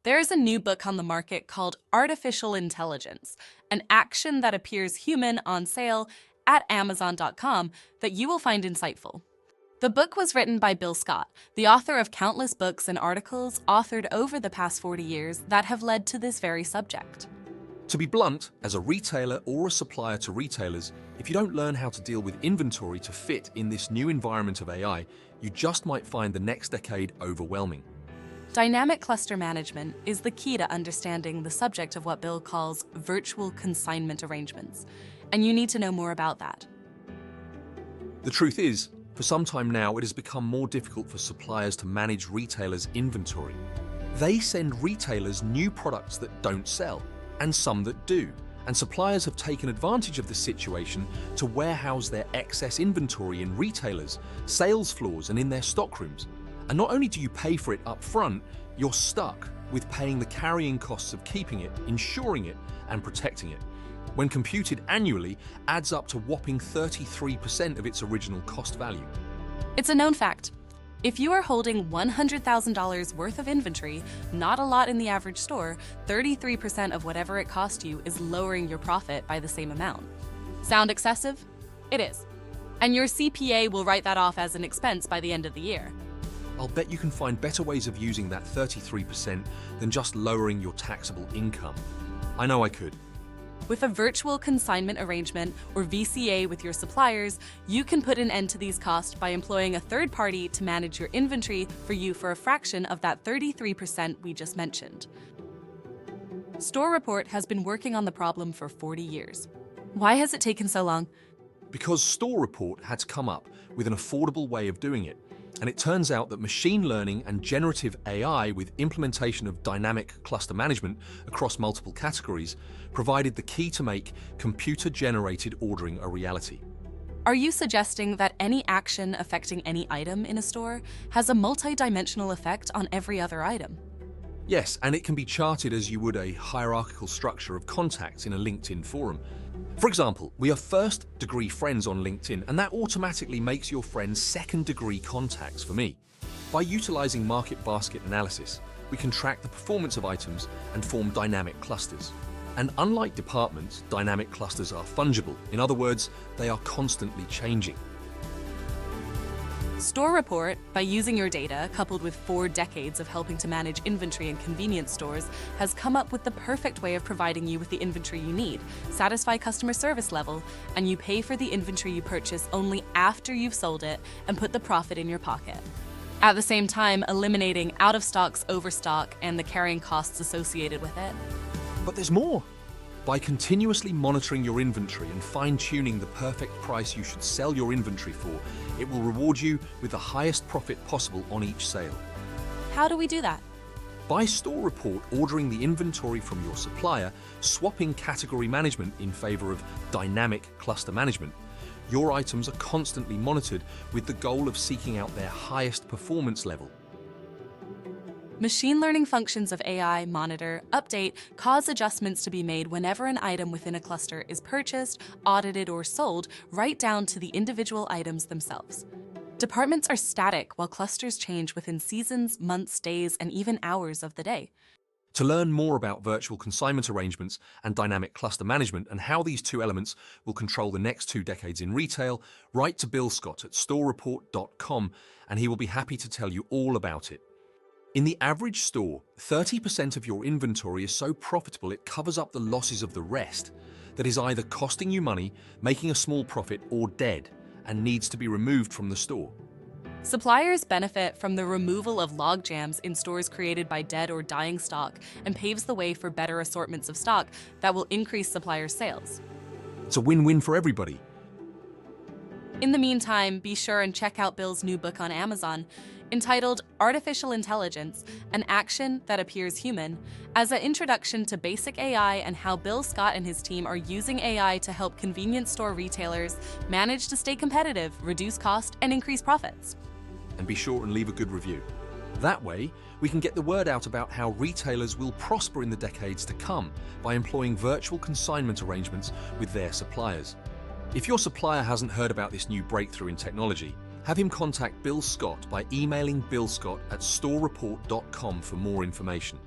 There is a new book on the market called Artificial Intelligence, an action that appears human on sale at Amazon.com that you will find insightful. The book was written by Bill Scott, the author of countless books and articles authored over the past 40 years that have led to this very subject. To be blunt, as a retailer or a supplier to retailers, if you don't learn how to deal with inventory to fit in this new environment of AI, you just might find the next decade overwhelming. Dynamic cluster management is the key to understanding the subject of what Bill calls virtual consignment arrangements, and you need to know more about that. The truth is, for some time now, it has become more difficult for suppliers to manage retailers' inventory. They send retailers new products that don't sell, and some that do. And suppliers have taken advantage of this situation to warehouse their excess inventory in retailers, sales floors, and in their stockrooms. And not only do you pay for it up front, you're stuck with paying the carrying costs of keeping it, insuring it, and protecting it. When computed annually, adds up to whopping 33% of its original cost value. It's a known fact. If you are holding $100,000 worth of inventory, not a lot in the average store, 33% of whatever it cost you is lowering your profit by the same amount. Sound excessive? It is. And your CPA will write that off as an expense by the end of the year. I'll bet you can find better ways of using that 33% than just lowering your taxable income. I know I could. With a virtual consignment arrangement, or VCA, with your suppliers, you can put an end to these costs by employing a third party to manage your inventory for you for a fraction of that 33% we just mentioned. StoreReport has been working on the problem for 40 years. Why has it taken so long? Because StoreReport had to come up with an affordable way of doing it. And it turns out that machine learning and generative AI with implementation of dynamic cluster management across multiple categories provided the key to make computer-generated ordering a reality. Are you suggesting that any action affecting any item in a store has a multi-dimensional effect on every other item? Yes, and it can be charted as you would a hierarchical structure of contacts in a LinkedIn forum. For example, we are first-degree friends on LinkedIn, and that automatically makes your friends second-degree contacts for me. By utilizing market basket analysis, we can track the performance of items and form dynamic clusters. And unlike departments, dynamic clusters are fungible. In other words, they are constantly changing. StoreReport, by using your data, coupled with 4 decades of helping to manage inventory in convenience stores, has come up with the perfect way of providing you with the inventory you need, satisfy customer service level, and you pay for the inventory you purchase only after you've sold it and put the profit in your pocket. At the same time, eliminating out-of-stocks, overstock, and the carrying costs associated with it. But there's more. By continuously monitoring your inventory and fine-tuning the perfect price you should sell your inventory for, it will reward you with the highest profit possible on each sale. How do we do that? By StoreReport ordering the inventory from your supplier, swapping category management in favor of dynamic cluster management, your items are constantly monitored with the goal of seeking out their highest performance level. Machine learning functions of AI monitor, update, cause adjustments to be made whenever an item within a cluster is purchased, audited, or sold, right down to the individual items themselves. Departments are static while clusters change within seasons, months, days, and even hours of the day. To learn more about virtual consignment arrangements and dynamic cluster management and how these two elements will control the next 2 decades in retail, write to Bill Scott at StoreReport.com and he will be happy to tell you all about it. In the average store, 30% of your inventory is so profitable it covers up the losses of the rest. That is either costing you money, making a small profit, or dead, and needs to be removed from the store. Suppliers benefit from the removal of log jams in stores created by dead or dying stock and paves the way for better assortments of stock that will increase supplier sales. It's a win-win for everybody. In the meantime, be sure and check out Bill's new book on Amazon, entitled Artificial Intelligence, an action that appears human, as an introduction to basic AI and how Bill Scott and his team are using AI to help convenience store retailers manage to stay competitive, reduce cost, and increase profits. And be sure and leave a good review. That way, we can get the word out about how retailers will prosper in the decades to come by employing virtual consignment arrangements with their suppliers. If your supplier hasn't heard about this new breakthrough in technology, have him contact Bill Scott by emailing billscott@storereport.com for more information.